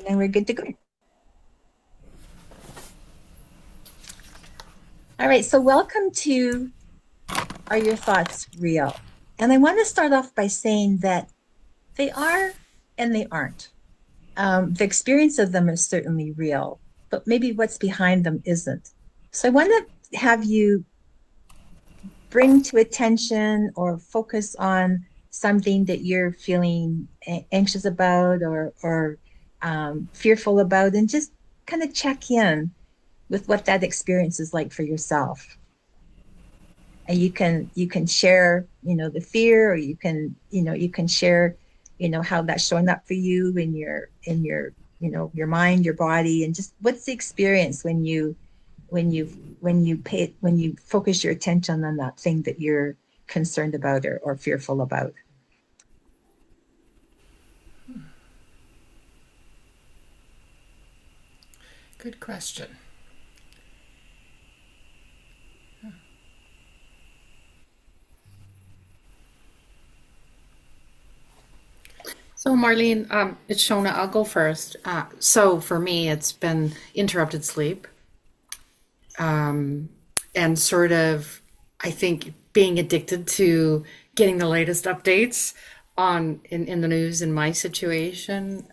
And we're good to go. All right, so welcome to Are Your Thoughts Real? And I want to start off by saying that they are and they aren't. The experience of them is certainly real, but maybe what's behind them isn't. So I want to have you bring to attention or focus on something that you're feeling anxious about or fearful about, and just kind of check in with what that experience is like for yourself. And you can share, the fear, or you can share, how that's showing up for you in your your mind, your body, and just what's the experience when you focus your attention on that thing that you're concerned about or fearful about. Good question. So, Marlene, it's Shona. I'll go first. So, for me, it's been interrupted sleep, and sort of, I think, being addicted to getting the latest updates in the news in my situation,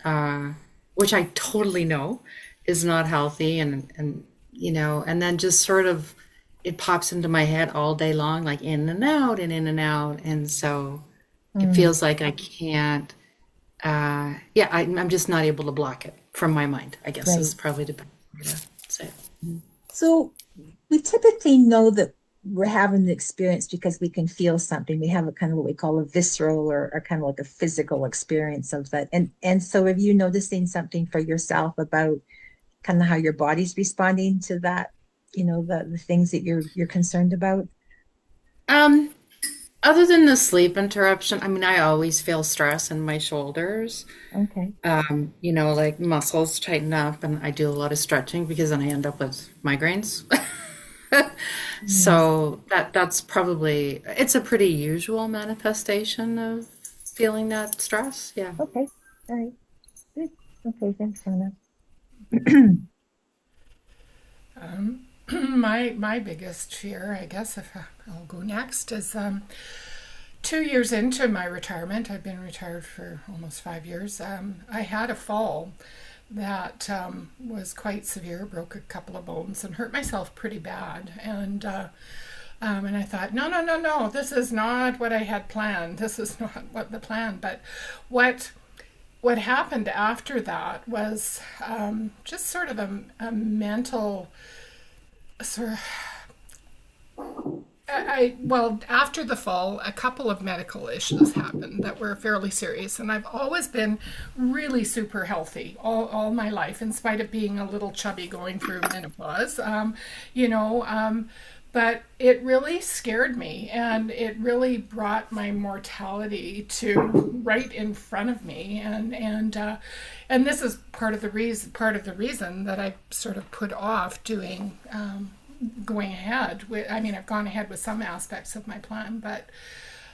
which I totally know is not healthy, and then just sort of it pops into my head all day long, like in and out and in and out, and so it Mm, feels like I can't. Yeah, I'm just not able to block it from my mind, I guess right. is probably the best way to say it. So we typically know that we're having the experience because we can feel something. We have a kind of what we call a visceral or kind of like a physical experience of that. And so have you noticing something for yourself about kind of how your body's responding to that, the things that you're concerned about? Um, Other than the sleep interruption, I mean, I always feel stress in my shoulders. Okay. Like muscles tighten up, and I do a lot of stretching because then I end up with migraines. Mm, So that's probably it's a pretty usual manifestation of feeling that stress. Yeah. okay. All right. Good. Okay. Thanks, Hannah. My biggest fear, I guess, if I'll go next, is 2 years into my retirement. I've been retired for almost 5 years. I had a fall that was quite severe, broke a couple of bones, and hurt myself pretty bad. And I thought, no, no, no, no, this is not what I had planned. This is not what the plan. But what what happened after that was just sort of a mental sort of well, after the fall, a couple of medical issues happened that were fairly serious, and I've always been really super healthy all my life, in spite of being a little chubby going through menopause. You know, but it really scared me, and it really brought my mortality to right in front of me, and this is part of the reason that I sort of put off doing. Going ahead with, I mean, I've gone ahead with some aspects of my plan, but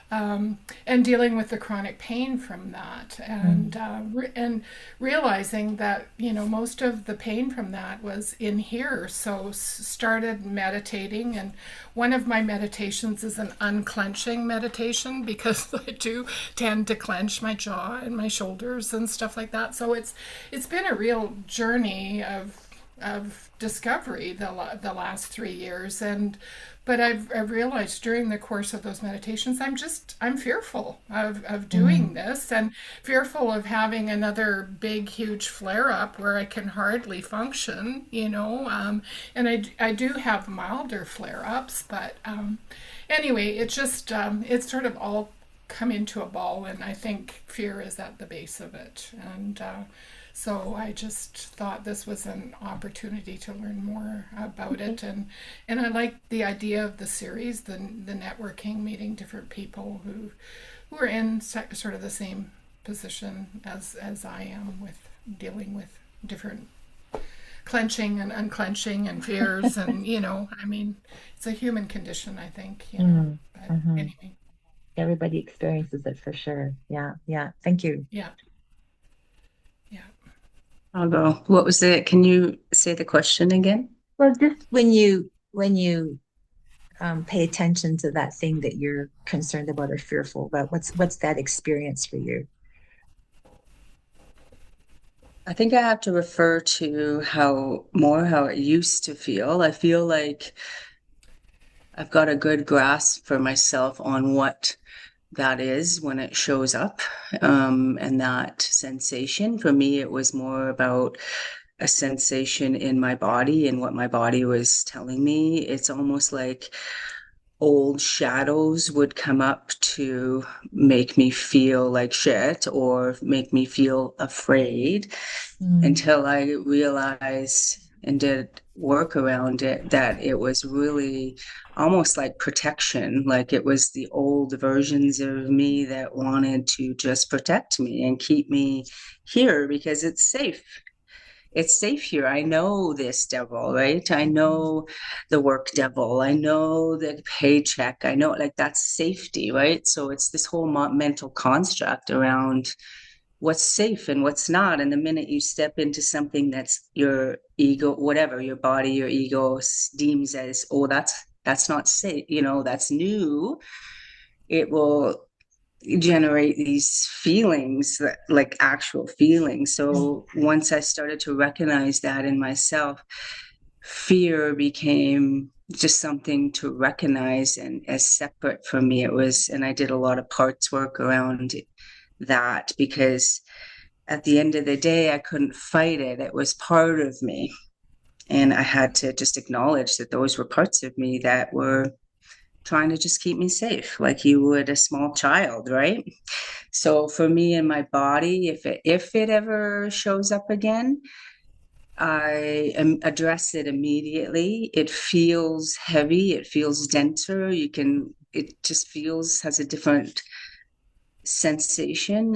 and dealing with the chronic pain from that, Mm, and realizing that most of the pain from that was in here. So started meditating, and one of my meditations is an unclenching meditation because I do tend to clench my jaw and my shoulders and stuff like that. So it's been a real journey of discovery the last 3 years, and but I've realized during the course of those meditations I'm fearful of doing mm, this, and fearful of having another big huge flare up where I can hardly function, and I do have milder flare ups, but anyway, it's sort of all come into a ball, and I think fear is at the base of it, and so I just thought this was an opportunity to learn more about okay. it, and I like the idea of the series, the networking, meeting different people who are in sort of the same position as I am, with dealing with different clenching and unclenching and fears, and I mean, it's a human condition, I think, Mm, but mhm. anyway. Everybody experiences it for sure. Yeah. Yeah. Thank you. Yeah, yeah. I'll go. What was it? Can you say the question again? Well, just when you pay attention to that thing that you're concerned about or fearful about, what's that experience for you? I think I have to refer to how it used to feel. I feel like I've got a good grasp for myself on what that is when it shows up. And that sensation, for me, it was more about a sensation in my body and what my body was telling me. It's almost like old shadows would come up to make me feel like shit or make me feel afraid Mm. until I realized and did work around it that it was really almost like protection, like it was the old versions of me that wanted to just protect me and keep me here because it's safe. It's safe here. I know this devil, right? I know the work devil. I know the paycheck. I know like that's safety, right? So it's this whole mental construct around what's safe and what's not. And the minute you step into something that's your ego, whatever your body, your ego deems as, oh, that's not safe, that's new, it will generate these feelings that like actual feelings. So once I started to recognize that in myself, fear became just something to recognize and as separate from me. It was, and I did a lot of parts work around that because at the end of the day, I couldn't fight it. It was part of me. And I had to just acknowledge that those were parts of me that were trying to just keep me safe, like you would a small child, right? So for me and my body, if it ever shows up again, address it immediately. It feels heavy, it feels denser. It just feels has a different sensation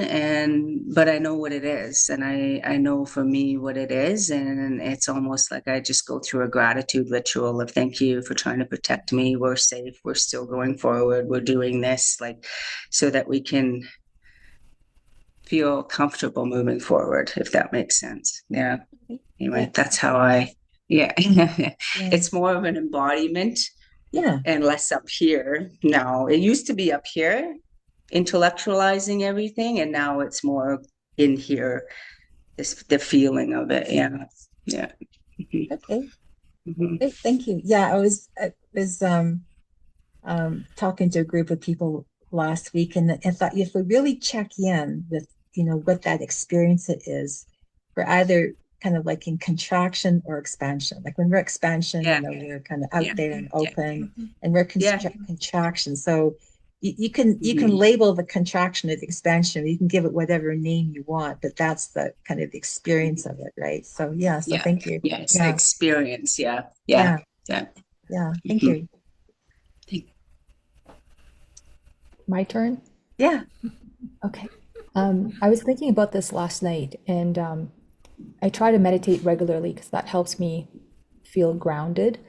but I know what it is and I know for me what it is and it's almost like I just go through a gratitude ritual of thank you for trying to protect me. We're safe, we're still going forward, we're doing this like so that we can feel comfortable moving forward, if that makes sense. Yeah. Anyway, Yeah, that's how I yeah. yeah, It's more of an embodiment yeah. and less up here now. It used to be up here intellectualizing everything and now it's more in here, this the feeling of it. Yeah. Yeah. Mhm. Okay, Mhm. great, thank you. Yeah, I was talking to a group of people last week, and I thought if we really check in with, what that experience it is, we're either kind of like in contraction or expansion. Like when we're expansion, Yeah. we're kind of Yeah. out there and Yeah. open, and we're Yeah. contraction. So you can Mhm. label the contraction or the expansion. You can give it whatever name you want, but that's the kind of the experience of it, right? So yeah, so Yeah. thank you. Yeah. It's the Yeah, experience. Yeah. Yeah. yeah, Yeah. yeah. Thank Mhm. you. My turn? Yeah. Okay. I was thinking about this last night, and I try to meditate regularly because that helps me feel grounded.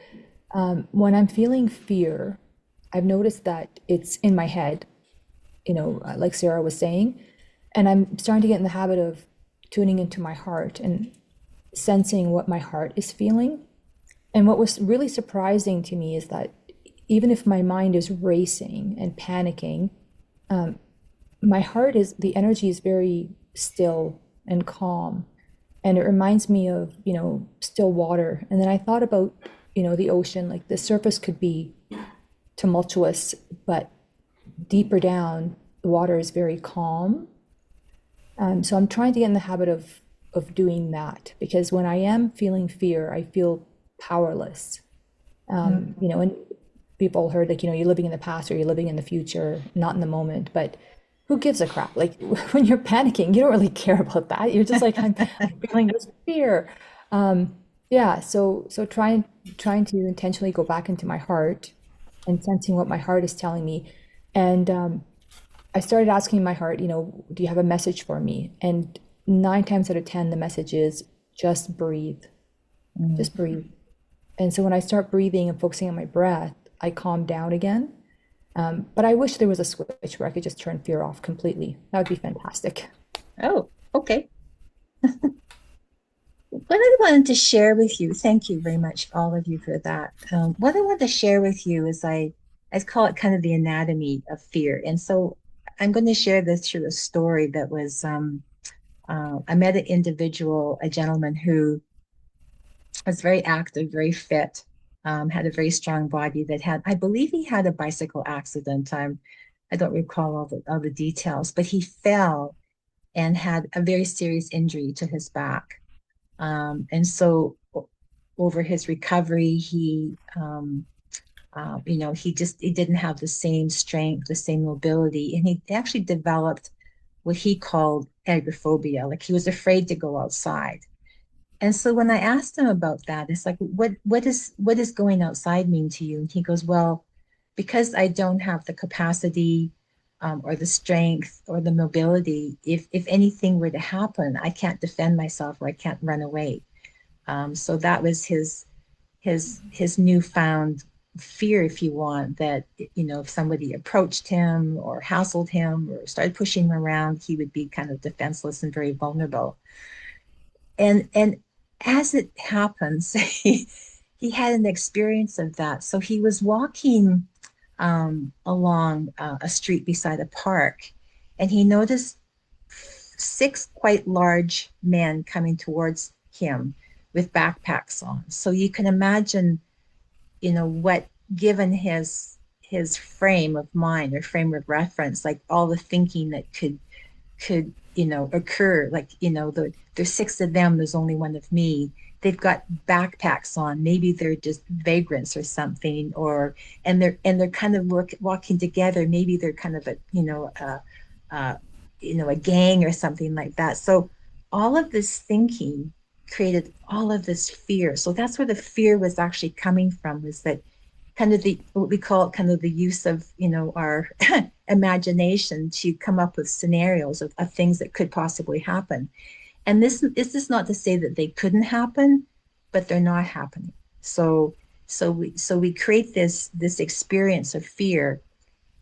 When I'm feeling fear, I've noticed that it's in my head, like Sarah was saying, and I'm starting to get in the habit of tuning into my heart and sensing what my heart is feeling. And what was really surprising to me is that even if my mind is racing and panicking, my heart is the energy is very still and calm, and it reminds me of still water. And then I thought about the ocean. Like the surface could be tumultuous, but deeper down the water is very calm. So I'm trying to get in the habit of doing that, because when I am feeling fear I feel powerless. And we've all heard, like, you're living in the past or you're living in the future, not in the moment. But who gives a crap? Like when you're panicking, you don't really care about that. You're just like, I'm feeling this fear. Yeah, so trying to intentionally go back into my heart and sensing what my heart is telling me. And I started asking my heart, do you have a message for me? And 9 times out of 10, the message is just breathe, just breathe. And so when I start breathing and focusing on my breath, I calm down again. But I wish there was a switch where I could just turn fear off completely. That would be fantastic. Oh, okay. what I wanted to share with you, thank you very much, all of you, for that. What I want to share with you is I call it kind of the anatomy of fear. And so I'm going to share this through a story that was, I met an individual, a gentleman who was very active, very fit, had a very strong body that had, I believe he had a bicycle accident. I don't recall all the details, but he fell and had a very serious injury to his back. And so over his recovery, he didn't have the same strength, the same mobility, and he actually developed what he called agoraphobia, like he was afraid to go outside. And so when I asked him about that, it's like, what is going outside mean to you? And he goes, well, because I don't have the capacity or the strength or the mobility, if anything were to happen, I can't defend myself or I can't run away. So that was his newfound fear, if you want, that if somebody approached him or hassled him or started pushing him around, he would be kind of defenseless and very vulnerable. And as it happens, he had an experience of that. So he was walking along a street beside a park, and he noticed six quite large men coming towards him with backpacks on. So you can imagine, what, given his frame of mind or frame of reference, like all the thinking that could occur, like there's six of them, there's only one of me, they've got backpacks on, maybe they're just vagrants or something, and they're kind of walking together, maybe they're kind of a gang or something like that. So all of this thinking created all of this fear. So that's where the fear was actually coming from, was that kind of what we call kind of the use of our imagination to come up with scenarios of things that could possibly happen. And this is not to say that they couldn't happen, but they're not happening. So we create this experience of fear.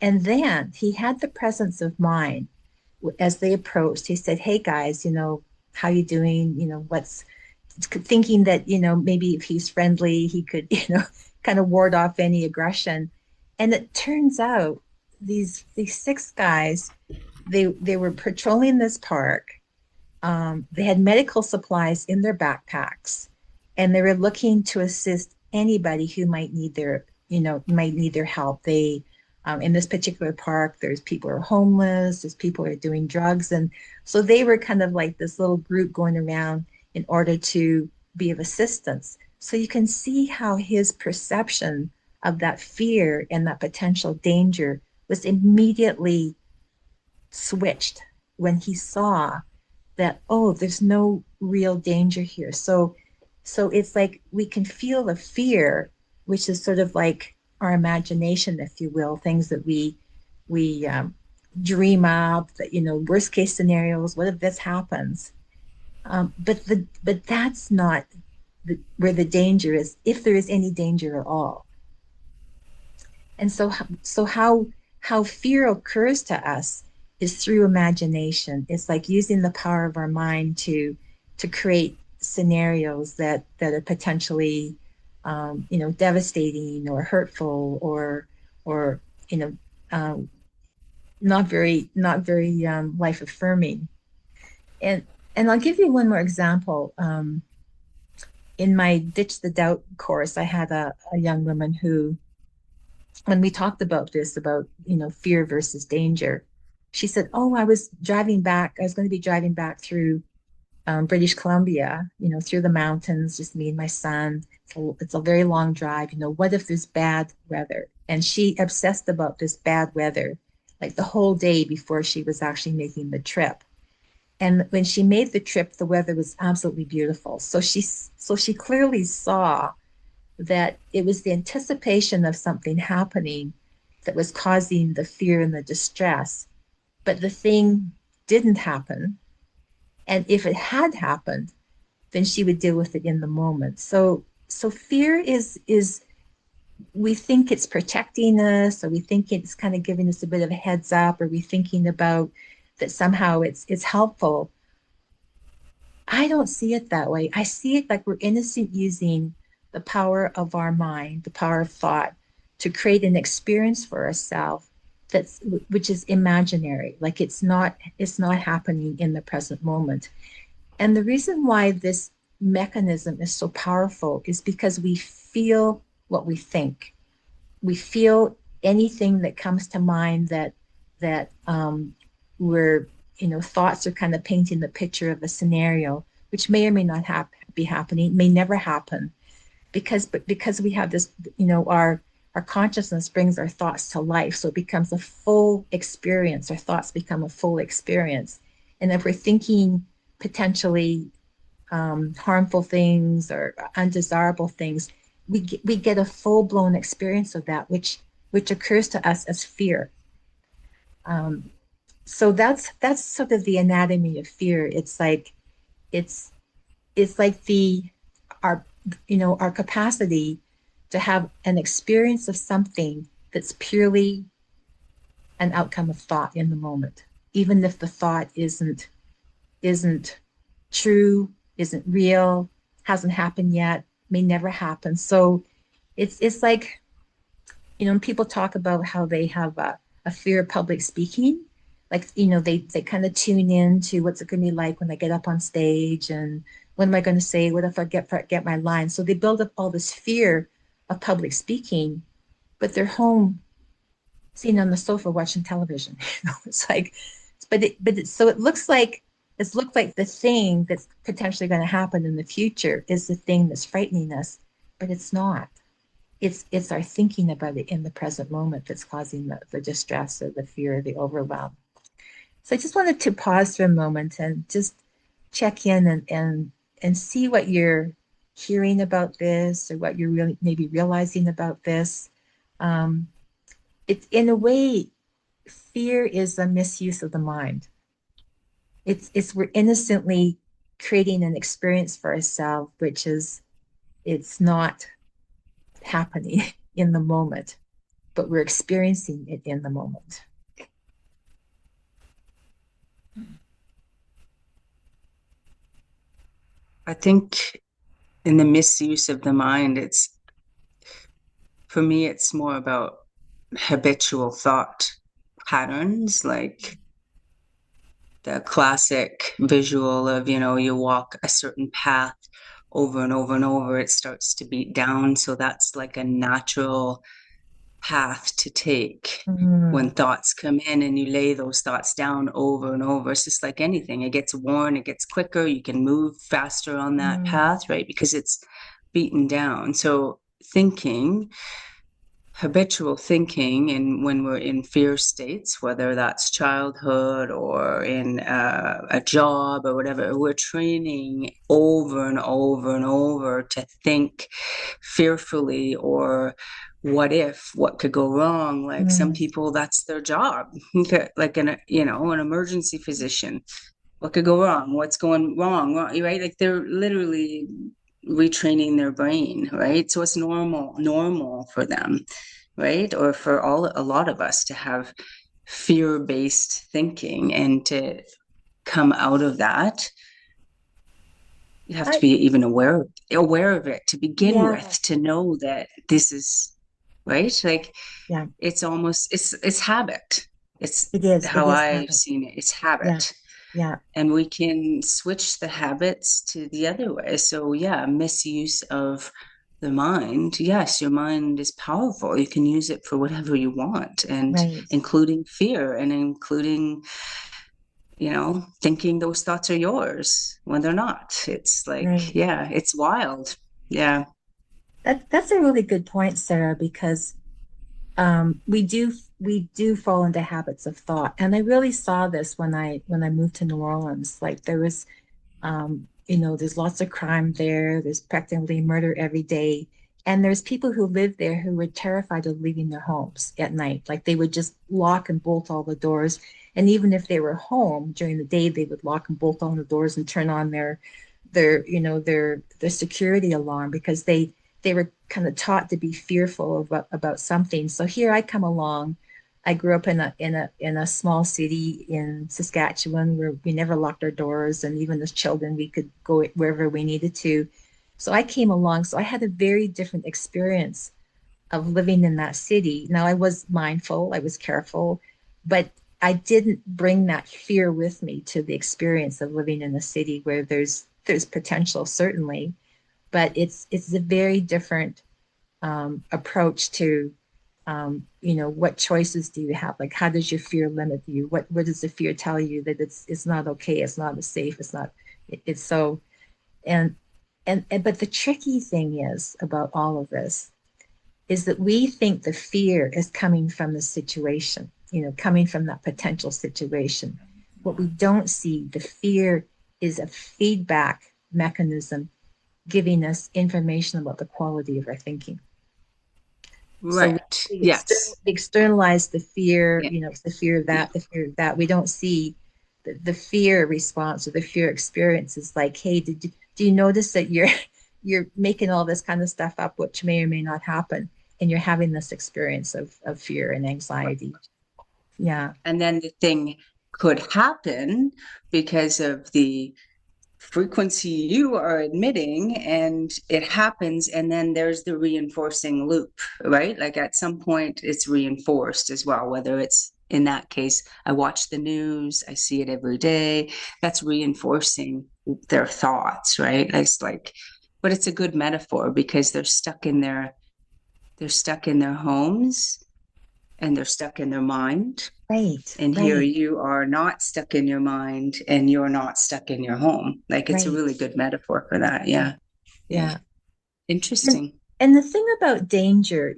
And then he had the presence of mind as they approached. He said, "Hey guys, how you doing? What's," thinking that maybe if he's friendly, he could kind of ward off any aggression. And it turns out these six guys, they were patrolling this park. They had medical supplies in their backpacks, and they were looking to assist anybody who might need their help. They in this particular park, there's people who are homeless, there's people who are doing drugs, and so they were kind of like this little group going around in order to be of assistance. So you can see how his perception of that fear and that potential danger was immediately switched when he saw that, oh, there's no real danger here. So it's like we can feel the fear, which is sort of like our imagination, if you will, things that we dream up, that worst case scenarios. What if this happens? But that's not where the danger is, if there is any danger at all. And so how fear occurs to us is through imagination. It's like using the power of our mind to create scenarios that are potentially devastating or hurtful or not very life affirming. And I'll give you one more example. In my Ditch the Doubt course, I had a young woman who, when we talked about this, about fear versus danger, she said, "Oh, I was going to be driving back through British Columbia, through the mountains, just me and my son. It's a very long drive. What if there's bad weather?" And she obsessed about this bad weather, like the whole day before she was actually making the trip. And when she made the trip, the weather was absolutely beautiful. So she clearly saw that it was the anticipation of something happening that was causing the fear and the distress. But the thing didn't happen. And if it had happened, then she would deal with it in the moment. So fear is we think it's protecting us, or we think it's kind of giving us a bit of a heads up, or we thinking about that somehow it's helpful. I don't see it that way. I see it like we're innocent using the power of our mind, the power of thought to create an experience for ourselves that's which is imaginary. Like it's not happening in the present moment. And the reason why this mechanism is so powerful is because we feel what we think. We feel anything that comes to mind that we're thoughts are kind of painting the picture of a scenario which may or may not be happening, may never happen, because we have this, our consciousness brings our thoughts to life, so it becomes a full experience. Our thoughts become a full experience, and if we're thinking potentially harmful things or undesirable things, we get a full blown experience of that, which occurs to us as fear. Um, so that's sort of the anatomy of fear. It's it's like the our our capacity to have an experience of something that's purely an outcome of thought in the moment, even if the thought isn't true, isn't real, hasn't happened yet, may never happen. So it's like, when people talk about how they have a fear of public speaking, like, they kind of tune in to what's it going to be like when I get up on stage, and what am I going to say? What if I forget my line? So they build up all this fear of public speaking, but they're home sitting on the sofa watching television. It's like, so it looks like the thing that's potentially going to happen in the future is the thing that's frightening us, but it's not. It's our thinking about it in the present moment that's causing the distress or the fear, the overwhelm. So I just wanted to pause for a moment and just check in and see what you're hearing about this, or what you're really maybe realizing about this. Um, it's in a way, fear is a misuse of the mind. It's we're innocently creating an experience for ourselves, which is it's not happening in the moment, but we're experiencing it in the moment. I think in the misuse of the mind, for me, it's more about habitual thought patterns, like the classic visual of, you walk a certain path over and over and over, it starts to beat down. So that's like a natural path to take when Mm, thoughts come in, and you lay those thoughts down over and over. It's just like anything. It gets worn, it gets quicker, you can move faster on that mm, path, right? Because it's beaten down. So thinking, habitual thinking, and when we're in fear states, whether that's childhood or in a job or whatever, we're training over and over and over to think fearfully, or what could go wrong. Like some mm, people, that's their job. Like an emergency physician, what could go wrong, what's going wrong, right? Like they're literally retraining their brain, right? So it's normal for them, right? Or for a lot of us to have fear-based thinking, and to come out of that, you have to I be even aware of it to begin yeah, with, to know that this is right. Like yeah, it's habit. It's it how is I've habit. seen it. It's Yeah, habit. yeah. And we can switch the habits to the other way. So yeah, misuse of the mind. Yes, your mind is powerful. You can use it for whatever you want, and Right, including fear, and including, thinking those thoughts are yours when they're not. It's like, right. yeah, it's wild. Yeah. That's a really good point, Sarah, because we do fall into habits of thought, and I really saw this when I moved to New Orleans. Like there was, there's lots of crime there. There's practically murder every day, and there's people who live there who were terrified of leaving their homes at night. Like they would just lock and bolt all the doors, and even if they were home during the day, they would lock and bolt all the doors and turn on their security alarm, because they were kind of taught to be fearful about something. So here I come along, I grew up in a small city in Saskatchewan where we never locked our doors, and even as children we could go wherever we needed to. So I came along, so I had a very different experience of living in that city. Now I was mindful, I was careful, but I didn't bring that fear with me to the experience of living in a city where there's potential certainly, but it's a very different approach to what choices do you have? Like, how does your fear limit you? What does the fear tell you that it's not okay, it's not as safe, it's not it's so and but the tricky thing is about all of this is that we think the fear is coming from the situation, coming from that potential situation. What we don't see, the fear is a feedback mechanism giving us information about the quality of our thinking. So Right. Yes. we externalize the fear, Yeah. it's the fear of Yeah. that, the fear of that. We don't see the fear response or the fear experience is like, hey, do you notice that you're making all this kind of stuff up, which may or may not happen, and you're having this experience of fear and anxiety. Yeah, And then the thing could happen because of the frequency you are admitting, and it happens, and then there's the reinforcing loop, right? Like at some point it's reinforced as well, whether it's in that case I watch the news, I see it every day, that's reinforcing their thoughts, right? It's like, but it's a good metaphor because they're stuck in their homes, and they're stuck in their mind. right, And here right, you are not stuck in your mind, and you're not stuck in your home. Like, it's a right. really good metaphor for that. Yeah. Yeah. Yeah. And, Interesting. and the thing about danger,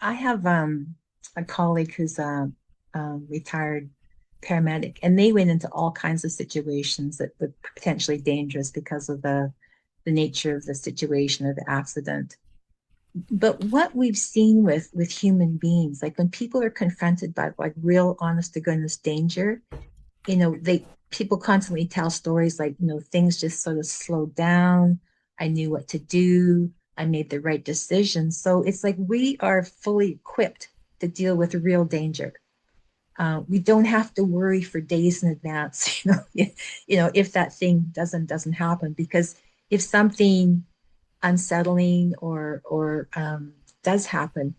I have a colleague who's a retired paramedic, and they went into all kinds of situations that were potentially dangerous because of the nature of the situation or the accident. But what we've seen with human beings, like when people are confronted by like real honest to goodness danger, they people constantly tell stories like, things just sort of slowed down. I knew what to do. I made the right decision. So it's like we are fully equipped to deal with real danger. We don't have to worry for days in advance, if that thing doesn't happen. Because if something unsettling or does happen,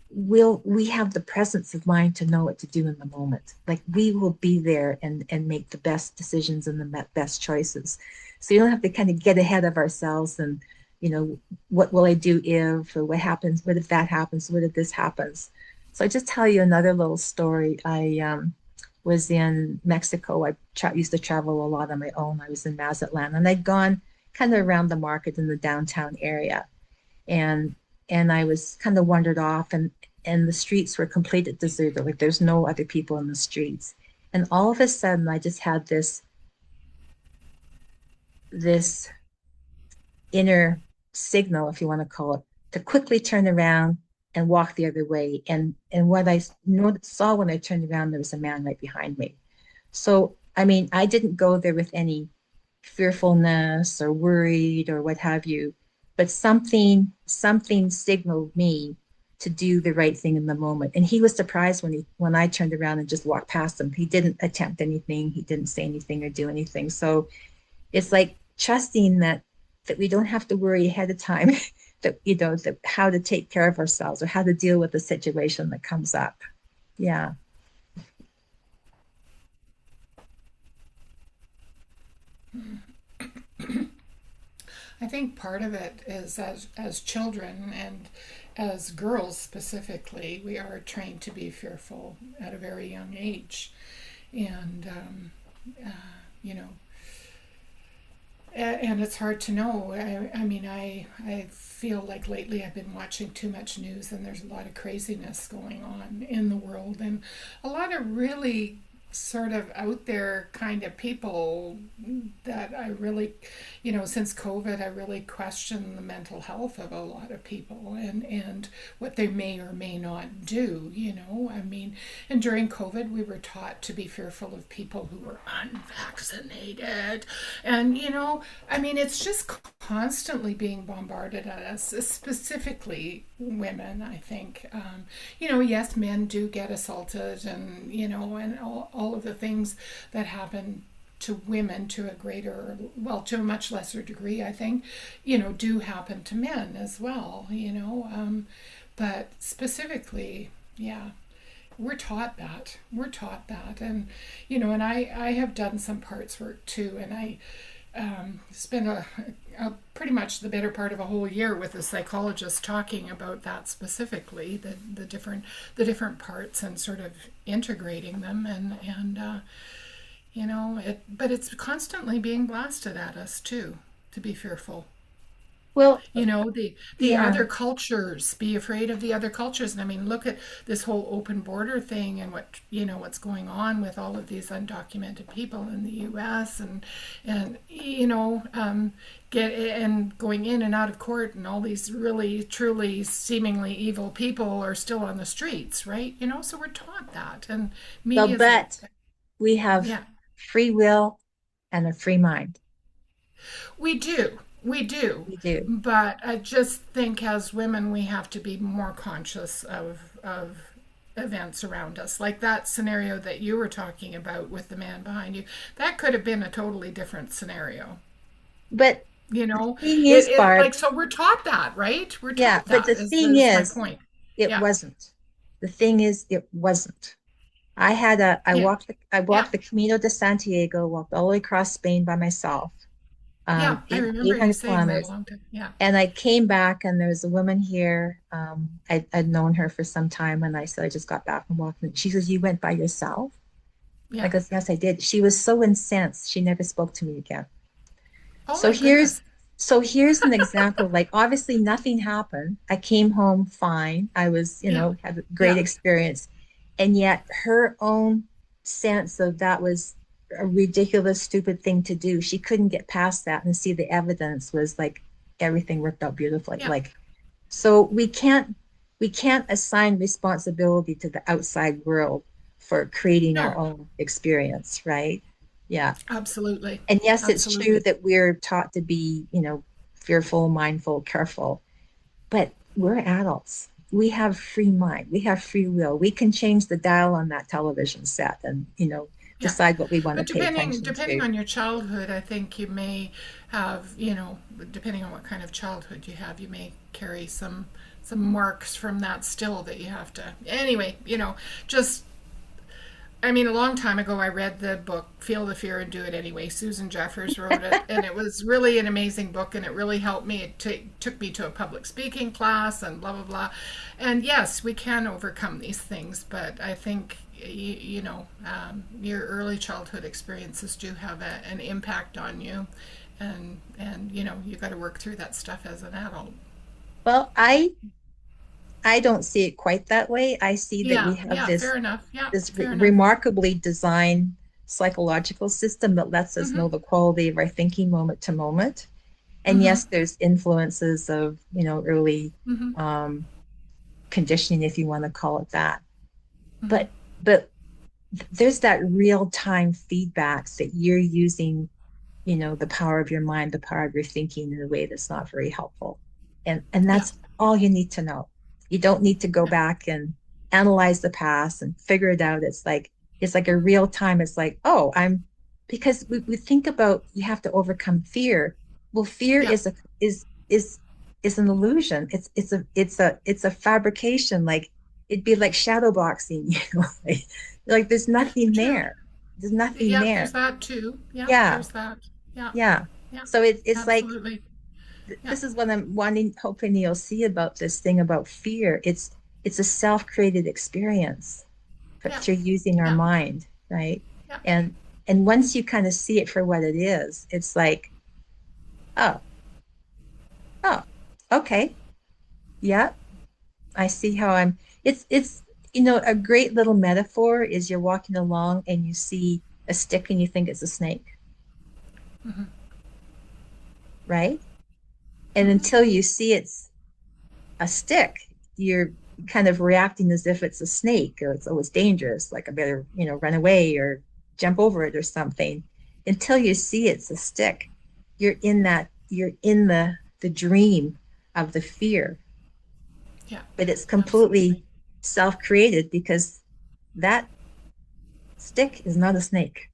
we have the presence of mind to know what to do in the moment. Like we will be there and make the best decisions and the best choices. So you don't have to kind of get ahead of ourselves and what will I do if, or what happens, what if that happens, what if this happens. So I just tell you another little story. I was in Mexico. I used to travel a lot on my own. I was in Mazatlan, and I'd gone kind of around the market in the downtown area, and I was kind of wandered off, and the streets were completely deserted. Like there's no other people in the streets, and all of a sudden I just had this inner signal, if you want to call it, to quickly turn around and walk the other way. And what I saw when I turned around, there was a man right behind me. So I mean, I didn't go there with any fearfulness or worried or what have you, but something signaled me to do the right thing in the moment. And he was surprised when I turned around and just walked past him. He didn't attempt anything, he didn't say anything or do anything. So it's like trusting that we don't have to worry ahead of time that how to take care of ourselves or how to deal with the situation that comes up. Yeah. I think part of it is as children and as girls specifically, we are trained to be fearful at a very young age, and you know, and it's hard to know. I mean, I feel like lately I've been watching too much news, and there's a lot of craziness going on in the world, and a lot of really sort of out there kind of people that I really, since COVID, I really question the mental health of a lot of people and what they may or may not do, I mean, and during COVID, we were taught to be fearful of people who were unvaccinated. And, I mean, it's just constantly being bombarded at us, specifically women, I think. You know, yes, men do get assaulted and, you know, and all of the things that happen to women to a greater, well, to a much lesser degree, I think, you know, do happen to men as well, you know. But specifically, yeah, we're taught that. We're taught that. And, you know, and I have done some parts work too, and I spent a pretty much the better part of a whole year with a psychologist talking about that specifically, the different parts and sort of integrating them and you know, but it's constantly being blasted at us too, to be fearful. Well, You know, the yeah. other cultures, be afraid of the other cultures. And I mean, look at this whole open border thing and what, you know, what's going on with all of these undocumented people in the US and you know, get and going in and out of court, and all these really truly seemingly evil people are still on the streets, right? You know, so we're taught that, and Well, media's but we have yeah. free will and a free mind. We do. We do. We do. But I just think as women, we have to be more conscious of events around us. Like that scenario that you were talking about with the man behind you. That could have been a totally different scenario. But You the know, thing is, Barb, like, so we're taught that, right? We're yeah, taught but that the thing is my is, point. it Yeah. wasn't. The thing is, it wasn't. I Yeah. Yeah. walked the Camino de Santiago, walked all the way across Spain by myself, Yeah. I remember you 800 saying that a kilometers. long time. Yeah. And I came back, and there was a woman here. I'd known her for some time, and I said, I just got back from walking. She says, "You went by yourself?" I Yeah. goes, "Yes, I did." She was so incensed, she never spoke to me again. Oh So my here's goodness. so here's an example. Like obviously nothing happened. I came home fine. I was, you Yeah. know, had a great Yeah. experience. And yet her own sense of that was a ridiculous, stupid thing to do. She couldn't get past that and see the evidence was like everything worked out beautifully. Yeah. Like so we can't assign responsibility to the outside world for creating our No. own experience, right? Yeah. Absolutely. And yes, it's true Absolutely. that we're taught to be, you know, fearful, mindful, careful, but we're adults. We have free mind. We have free will. We can change the dial on that television set and, you know, Yeah. decide what we want to But pay attention depending to. on your childhood, I think you may have, you know, depending on what kind of childhood you have, you may carry some marks from that still that you have to. Anyway, you know, just I mean, a long time ago, I read the book Feel the Fear and Do It Anyway. Susan Jeffers wrote it, and it was really an amazing book, and it really helped me. Took me to a public speaking class and blah, blah, blah. And yes, we can overcome these things, but I think, you know, your early childhood experiences do have an impact on you. And you know, you got to work through that stuff as an adult. Well, I don't see it quite that way. I see that we Yeah, have yeah, this fair enough. Yeah, this fair enough. remarkably designed psychological system that lets us know Mm-hmm, the quality of our thinking moment to moment. And mm-hmm, yes, there's influences of, you know, early mm-hmm, um, conditioning, if you want to call it that. mm-hmm. But there's that real time feedbacks that you're using, you know, the power of your mind, the power of your thinking in a way that's not very helpful. And Yeah, that's all you need to know. You don't need to go yeah, back and analyze the past and figure it out. It's like a real time. It's like, oh, because we think about you have to overcome fear. Well, fear yeah. is an illusion. It's a fabrication. Like it'd be like shadow boxing, you know, like there's nothing True. there. There's nothing Yeah, there's there. that too. Yeah, Yeah, there's that. Yeah, yeah. yeah, So it's like absolutely. Yeah, this is what I'm wanting, hoping you'll see about this thing about fear. It's a self-created experience yeah, through using our yeah, mind, right? yeah, And and once you kind of see it for what it is, it's like, oh, oh, okay, yeah, I see how I'm. It's you know a great little metaphor is you're walking along and you see a stick and you think it's a snake, mm-hmm, right? And mm-hmm, until you see it's a stick, you're kind of reacting as if it's a snake or it's always dangerous, like I better, you know, run away or jump over it or something. Until you see it's a stick, you're in that you're in the dream of the fear, Yeah. but it's completely self-created because that stick is not a snake.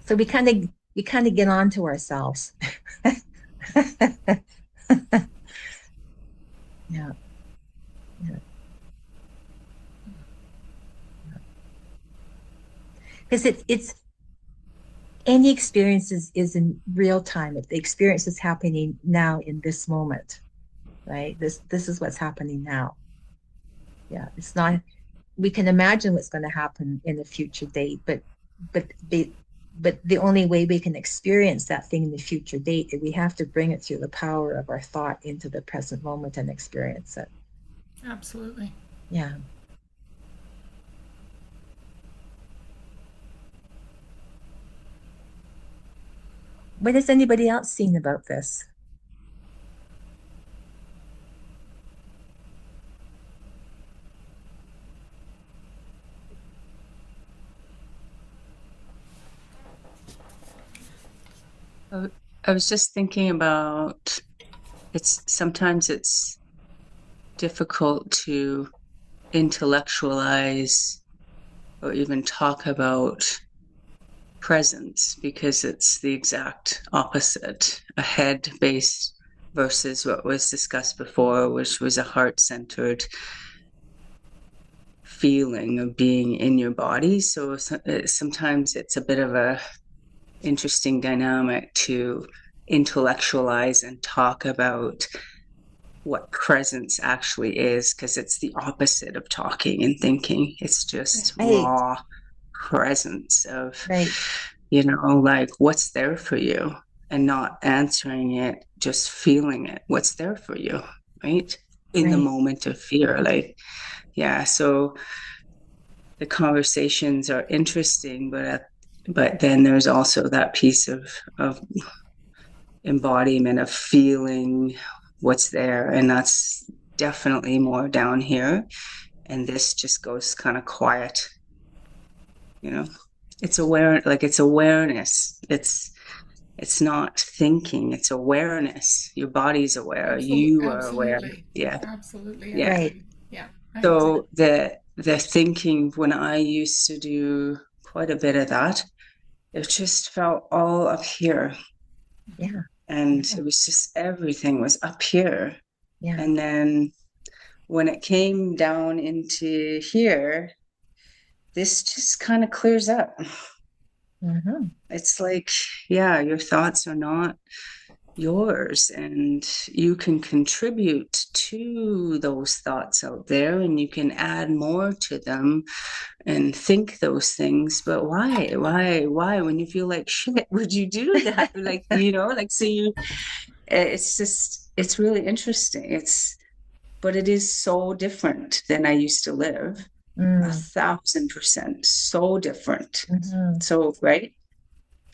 So we kind of get on to ourselves. Yeah. Yeah. Because it's any experience is in real time. If the experience is happening now in this moment, right? This is what's happening now. Yeah. It's not, we can imagine what's going to happen in a future date, but the but the only way we can experience that thing in the future date is we have to bring it through the power of our thought into the present moment and experience it. Absolutely. Yeah. What has anybody else seen about this? I was just thinking about sometimes it's difficult to intellectualize or even talk about presence because it's the exact opposite, a head based versus what was discussed before, which was a heart centered feeling of being in your body. So sometimes it's a bit of a interesting dynamic to intellectualize and talk about what presence actually is, because it's the opposite of talking and thinking. It's just Right. raw presence of, Right. like what's there for you, and not answering it, just feeling it, what's there for you, right? In the Right. moment of fear. Yeah, so the conversations are interesting, but then there's also that piece of embodiment of feeling what's there, and that's definitely more down here, and this just goes kind of quiet. It's awareness. It's not thinking, it's awareness. Your body's aware, you are aware. Absolutely. Yeah. Absolutely. Yeah. Right. Yeah. I agree. So the thinking, when I used to do quite a bit of that, it just felt all up here. Yeah. And it was just, everything was up here. Yeah. And then when it came down into here, this just kind of clears up. Mhm. It's like, yeah, your thoughts are not yours, and you can contribute to those thoughts out there, and you can add more to them and think those things. But why when you feel like shit would you do that? It's really interesting. But it is so different than I used to live. 1,000% so different. Mhm. So, right?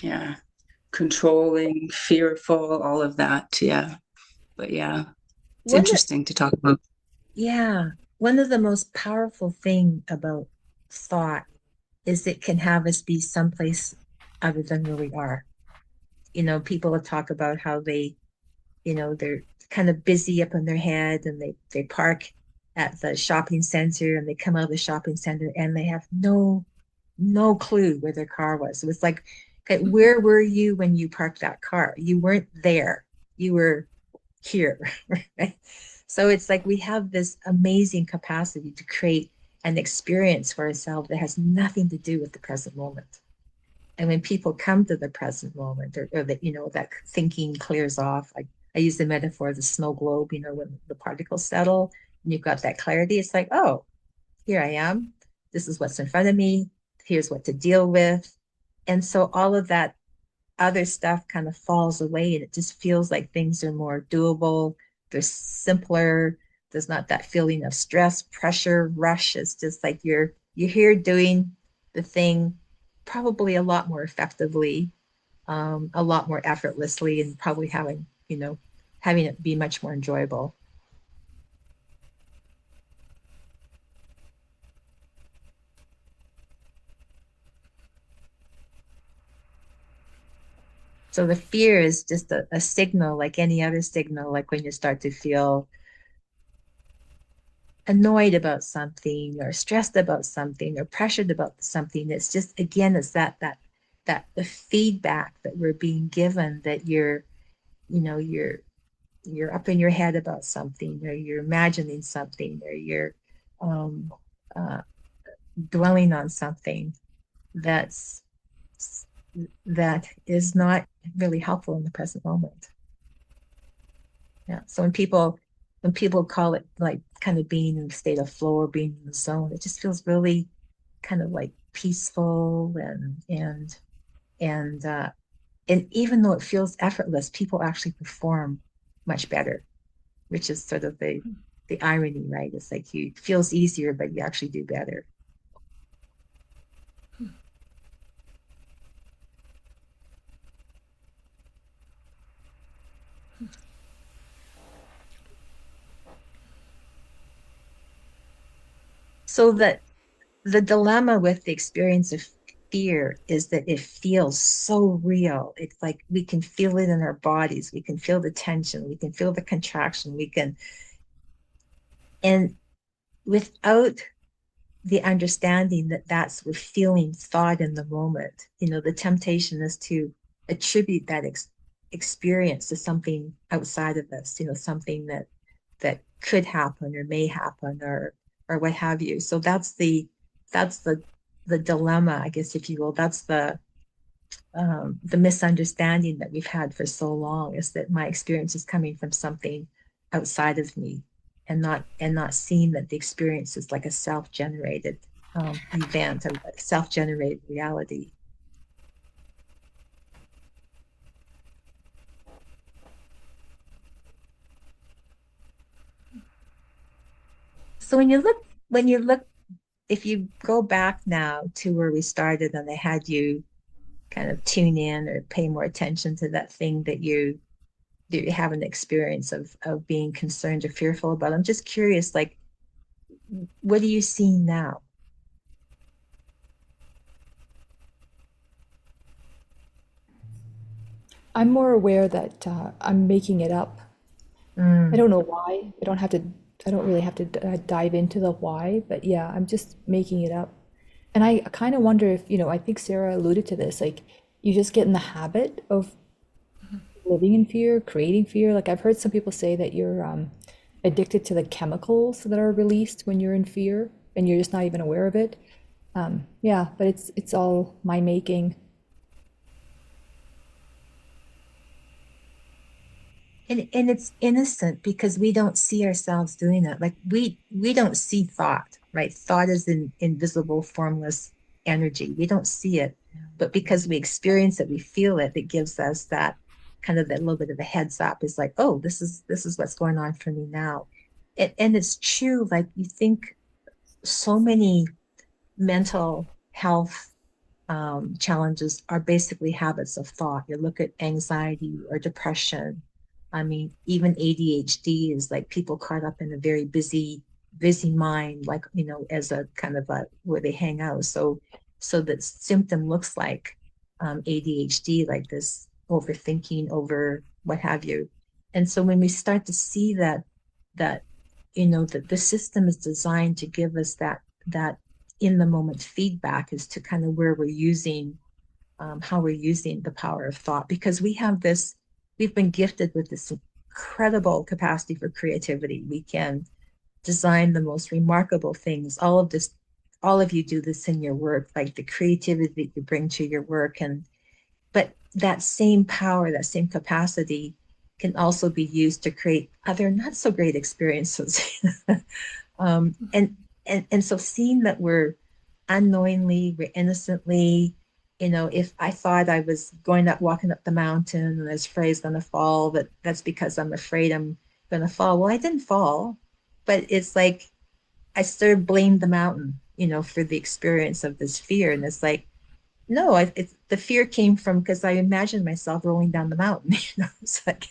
Yeah. Controlling, fearful, all of that. Yeah. But yeah, it's One of, interesting to talk about. yeah, one of the most powerful thing about thought is it can have us be someplace other than where we are. People will talk about how they're kind of busy up in their head, and they park at the shopping center, and they come out of the shopping center and they have no clue where their car was. It was like, okay, where were you when you parked that car? You weren't there. You were here. Right? So it's like we have this amazing capacity to create an experience for ourselves that has nothing to do with the present moment. And when people come to the present moment, or that that thinking clears off, like I use the metaphor of the snow globe, when the particles settle and you've got that clarity, it's like, oh, here I am. This is what's in front of me. Here's what to deal with. And so all of that other stuff kind of falls away, and it just feels like things are more doable. They're simpler. There's not that feeling of stress, pressure, rush. It's just like you're here doing the thing probably a lot more effectively, a lot more effortlessly, and probably having it be much more enjoyable. So the fear is just a signal like any other signal, like when you start to feel annoyed about something or stressed about something or pressured about something. It's just, again, it's that the feedback that we're being given that you know, you're up in your head about something, or you're imagining something, or you're um, uh, dwelling on something that's that is not really helpful in the present moment. Yeah. So when people call it like kind of being in a state of flow or being in the zone, it just feels really kind of like peaceful and and even though it feels effortless, people actually perform much better, which is sort of the irony, right? It's like you it feels easier, but you actually do better. So that the dilemma with the experience of fear is that it feels so real. It's like we can feel it in our bodies. We can feel the tension. We can feel the contraction. And without the understanding that that's we're feeling thought in the moment, the temptation is to attribute that experience to something outside of us, something that could happen or may happen or what have you. So that's the dilemma, I guess, if you will. That's the misunderstanding that we've had for so long, is that my experience is coming from something outside of me, and not seeing that the experience is like a self-generated event, a self-generated reality. So when you look, if you go back now to where we started and I had you kind of tune in or pay more attention to that thing that you have an experience of being concerned or fearful about. I'm just curious, like, what are you seeing now? I'm more aware that I'm making it up. I Mm. don't know why. I don't really have to dive into the why, but yeah, I'm just making it up. And I kind of wonder if, I think Sarah alluded to this, like you just get in the habit of living in fear, creating fear. Like I've heard some people say that you're addicted to the chemicals that are released when you're in fear and you're just not even aware of it. Yeah, but it's all my making. And it's innocent because we don't see ourselves doing that. Like we don't see thought, right? Thought is an invisible, formless energy. We don't see it, but because we experience it, we feel it. It gives us that kind of that little bit of a heads up. It's like, oh, this is what's going on for me now. And it's true. Like you think so many mental health challenges are basically habits of thought. You look at anxiety or depression. I mean, even ADHD is like people caught up in a very busy mind, like, as a kind of a where they hang out. So that symptom looks like ADHD, like this overthinking over what have you. And so when we start to see that that the system is designed to give us that in the moment feedback as to kind of where we're using how we're using the power of thought, because we've been gifted with this incredible capacity for creativity. We can design the most remarkable things. All of you do this in your work, like the creativity that you bring to your work. But that same power, that same capacity can also be used to create other not so great experiences. And so seeing that we're unknowingly, we're innocently, if I thought I was going up, walking up the mountain and I was afraid I was going to fall, that's because I'm afraid I'm going to fall. Well, I didn't fall, but it's like I sort of blamed the mountain, for the experience of this fear. And it's like, no, the fear came from because I imagined myself rolling down the mountain. It's like,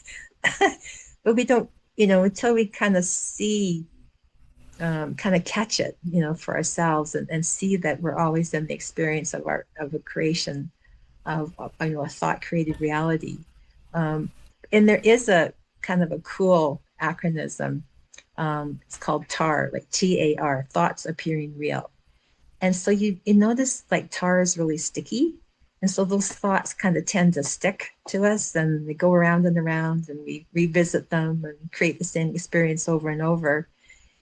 but we don't, until we kind of see kind of catch it, for ourselves and see that we're always in the experience of a creation. a thought created reality. Um, and there is a kind of a cool acronym. It's called TAR, like TAR, thoughts appearing real. And so you notice like tar is really sticky. And so those thoughts kind of tend to stick to us and they go around and we revisit them and create the same experience over and over,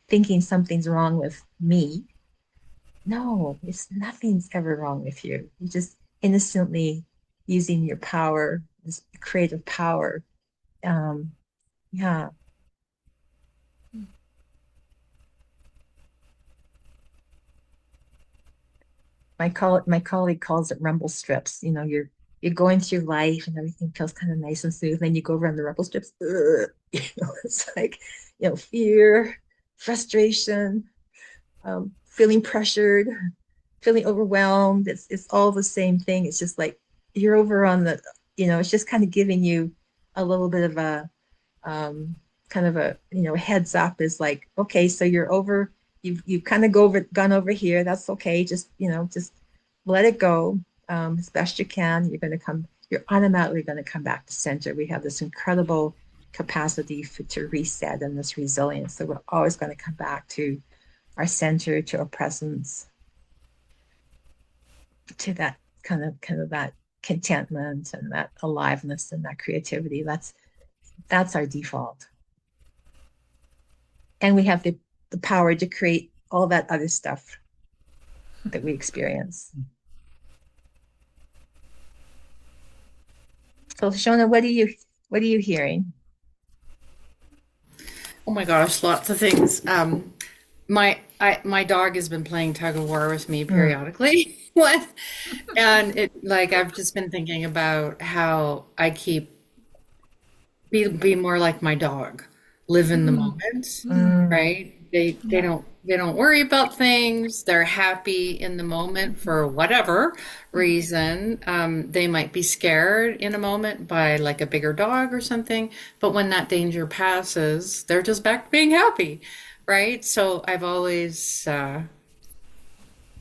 thinking something's wrong with me. No, it's nothing's ever wrong with you. You just innocently using your power, this creative power. Um, yeah. My colleague calls it rumble strips. You know, you're going through life and everything feels kind of nice and smooth. Then you go around the rumble strips. You know, it's like, you know, fear, frustration, feeling pressured, feeling overwhelmed. It's all the same thing. It's just like you're over on the, you know, it's just kind of giving you a little bit of a kind of a, you know, heads up is like, okay, so you're over, you've kind of gone over here. That's okay. Just, you know, just let it go as best you can. You're automatically going to come back to center. We have this incredible capacity to reset and this resilience. So we're always going to come back to our center, to our presence, to that kind of that contentment and that aliveness and that creativity. That's our default. And we have the power to create all that other stuff that we experience. So Shona, what are you hearing? Oh my gosh, lots of things. My dog has been playing tug of war with me periodically. What? And it like I've just been thinking about how I keep be more like my dog, live in the moment, right? They don't worry about things. They're happy in the moment for whatever reason. They might be scared in a moment by like a bigger dog or something, but when that danger passes, they're just back to being happy, right? So I've always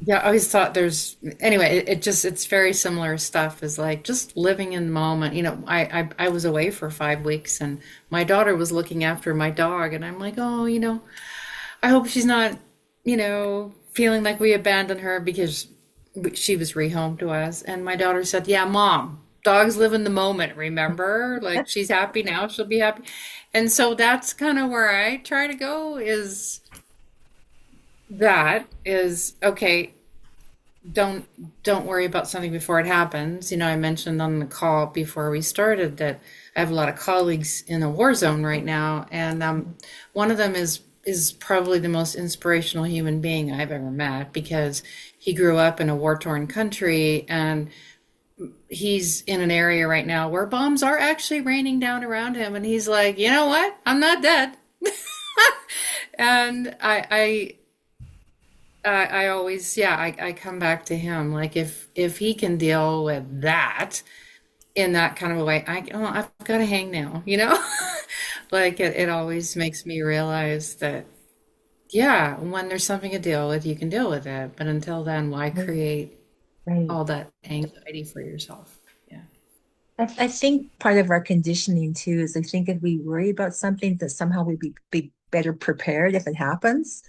yeah, I always thought there's anyway, it's very similar stuff is like just living in the moment. You know, I was away for 5 weeks and my daughter was looking after my dog and I'm like, oh, you know, I hope she's not, you know, feeling like we abandoned her because she was rehomed to us. And my daughter said, yeah, mom, dogs live in the moment, remember? Like she's happy now, she'll be happy. And so that's kind of where I try to go is okay, don't worry about something before it happens. You know, I mentioned on the call before we started that I have a lot of colleagues in a war zone right now, and one of them is probably the most inspirational human being I've ever met because he grew up in a war-torn country and he's in an area right now where bombs are actually raining down around him, and he's like, you know what? I'm not dead. And I always, yeah, I come back to him. Like if he can deal with that in that kind of a way, I've got to hang now, you know? Like it always makes me realize that, yeah, when there's something to deal with, you can deal with it. But until then, why create Right. all that anxiety for yourself? Yeah. I think part of our conditioning too is I think if we worry about something that somehow we'd be better prepared if it happens.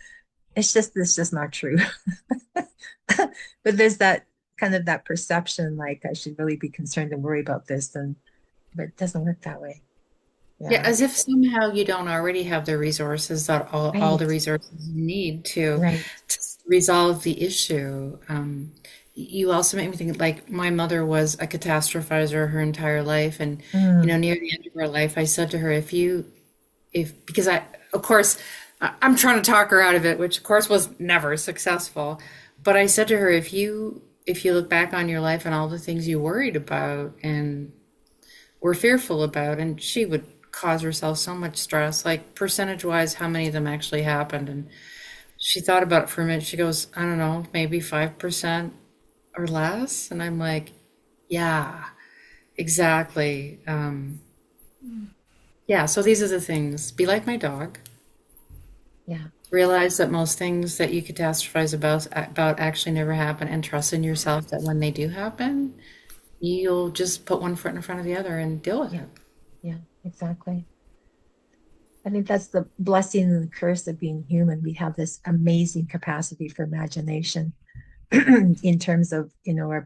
It's just not true. But there's that kind of that perception like I should really be concerned and worry about this, and but it doesn't work that way. Yeah, Yeah. as if somehow you don't already have the resources that all the Right. resources you need to Right. resolve the issue. You also make me think like my mother was a catastrophizer her entire life, and you know, Mm, near the end of her life, I said to her, if because of course, I'm trying to talk her out of it, which of course was never successful. But I said to her, if you look back on your life and all the things you worried about and were fearful about, and she would cause herself so much stress, like percentage wise, how many of them actually happened? And she thought about it for a minute. She goes, I don't know, maybe 5% or less. And I'm like, yeah, exactly. Yeah, so these are the things. Be like my dog. yeah. Realize that most things that you catastrophize about actually never happen, and trust in yourself that when they do happen, you'll just put one foot in front of the other and deal with Yeah, it. yeah, exactly. I think that's the blessing and the curse of being human. We have this amazing capacity for imagination in terms of, our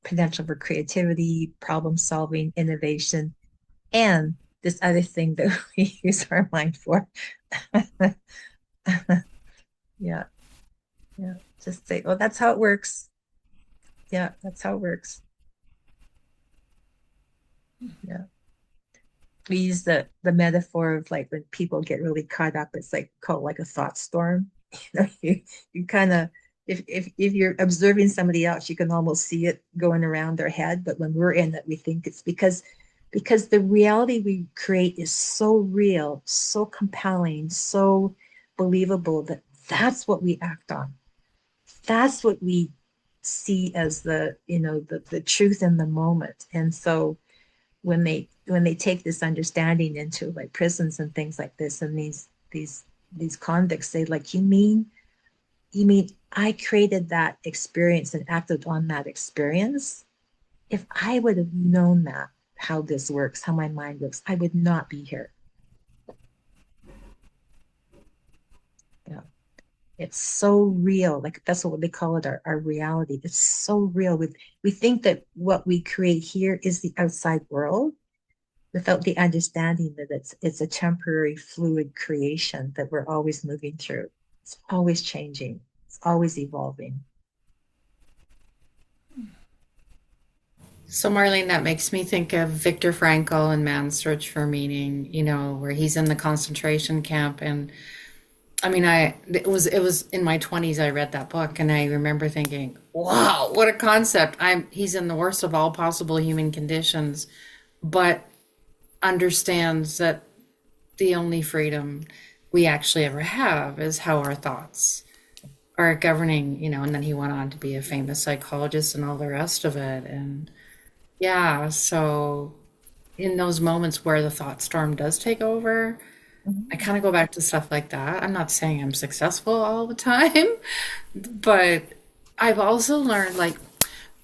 potential for creativity, problem solving, innovation, and this other thing that we use our mind for. Yeah, yeah. Just say, oh, that's how it works. Yeah, that's how it works. Yeah. We use the metaphor of like when people get really caught up, it's like called like a thought storm. You kind of, if you're observing somebody else, you can almost see it going around their head. But when we're in it, we think it's because the reality we create is so real, so compelling, so believable that that's what we act on. That's what we see as the truth in the moment. And so when they take this understanding into like prisons and things like this, and these convicts say like, you mean I created that experience and acted on that experience? If I would have known that, how this works, how my mind works, I would not be here. Yeah, it's so real. Like that's what they call it, our reality. It's so real. We think that what we create here is the outside world, without the understanding that it's a temporary fluid creation that we're always moving through. It's always changing. It's always evolving. So, Marlene, that makes me think of Viktor Frankl and Man's Search for Meaning, where he's in the concentration camp. And I mean, it was in my 20s I read that book, and I remember thinking, wow, what a concept. He's in the worst of all possible human conditions, but understands that the only freedom we actually ever have is how our thoughts are governing, and then he went on to be a famous psychologist and all the rest of it. And yeah, so in those moments where the thought storm does take over, I Mhm. kind of go back to stuff like that. I'm not saying I'm successful all the time, but I've also learned, like,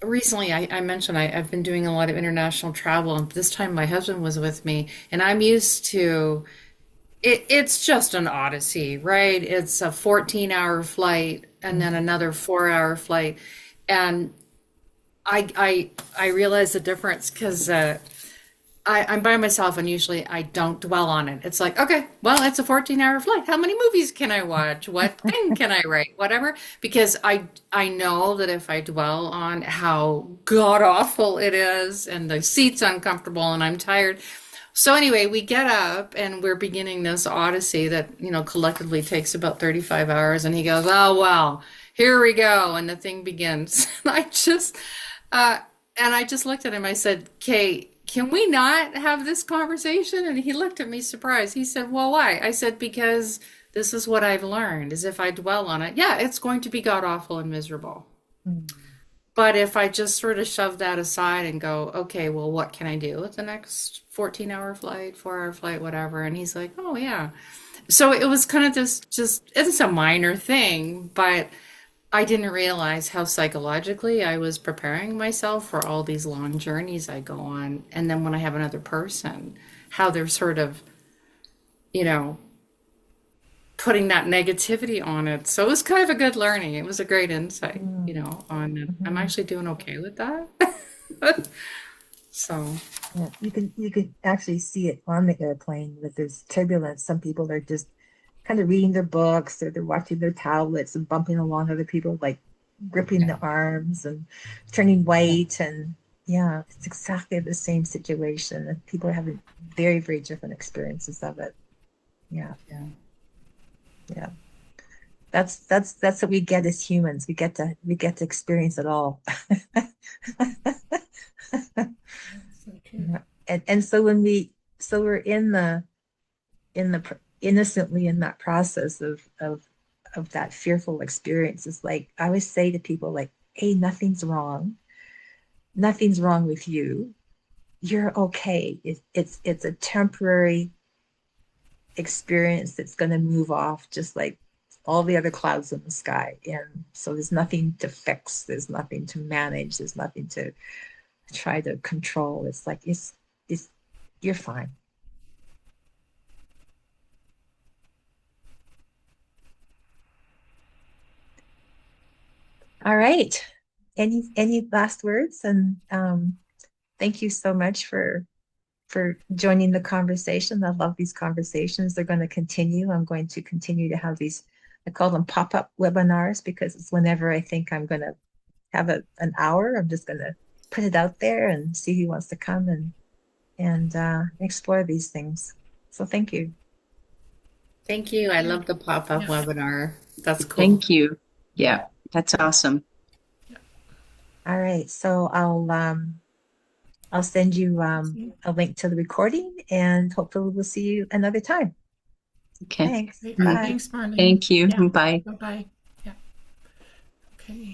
recently I mentioned I've been doing a lot of international travel, and this time my husband was with me, and I'm used to it's just an odyssey, right? It's a 14-hour flight and then another 4-hour flight. And I realize the difference because I'm by myself, and usually I don't dwell on it. It's like, okay, well, it's a 14-hour flight. How many movies can I watch? What thing can I write? Whatever. Because I know that if I dwell on how god awful it is and the seat's uncomfortable and I'm tired. So anyway, we get up and we're beginning this odyssey that, collectively takes about 35 hours. And he goes, oh, well, here we go. And the thing begins. And uh, I just looked at him. I said, Kate, can we not have this conversation? And he looked at me surprised. He said, well, why? I said, because this is what I've learned is if I dwell on it, yeah, it's going to be god awful and miserable. Mm. But if I just sort of shove that aside and go, okay, well, what can I do with the next 14-hour flight, 4-hour flight, whatever? And he's like, oh, yeah. So it was kind of this just, it's a minor thing, but I didn't realize how psychologically I was preparing myself for all these long journeys I go on. And then when I have another person, how they're sort of, you know, putting that negativity on it. So it was kind of a good learning. It was a great insight, Mm. on it. I'm Mhm. actually doing okay with that. So, Yeah, you can actually see it on the airplane that there's turbulence. Some people are just kind of reading their books, or they're watching their tablets and bumping along other people, like gripping yeah, the arms and turning yeah, white. And yeah, it's exactly the same situation. And people are having very, very different experiences of it. Yeah, yeah. yeah. That's what we get as humans. We get to experience it all. So true. Yeah. And so we're innocently in that process of that fearful experience. It's like I always say to people, like, hey, nothing's wrong with you. You're okay. It's a temporary experience that's going to move off, just like all the other clouds in the sky. And so there's nothing to fix, there's nothing to manage, there's nothing to try to control. It's like it's you're fine. All right. Any last words? And thank you so much for joining the conversation. I love these conversations. They're going to continue. I'm going to continue to have these, I call them pop-up webinars, because it's whenever I think I'm going to have an hour, I'm just going to put it out there and see who wants to come and explore these things. So thank you. Thank you. I love the pop-up Yes. webinar. That's cool. Thank you. Yeah, that's awesome. All right. So I'll send you a link to the recording, and hopefully we'll see you another time. Okay. Thanks. Great. Bye. Thanks, Marlene. Thank you. Yeah. Bye. Bye-bye. Yeah. Okay.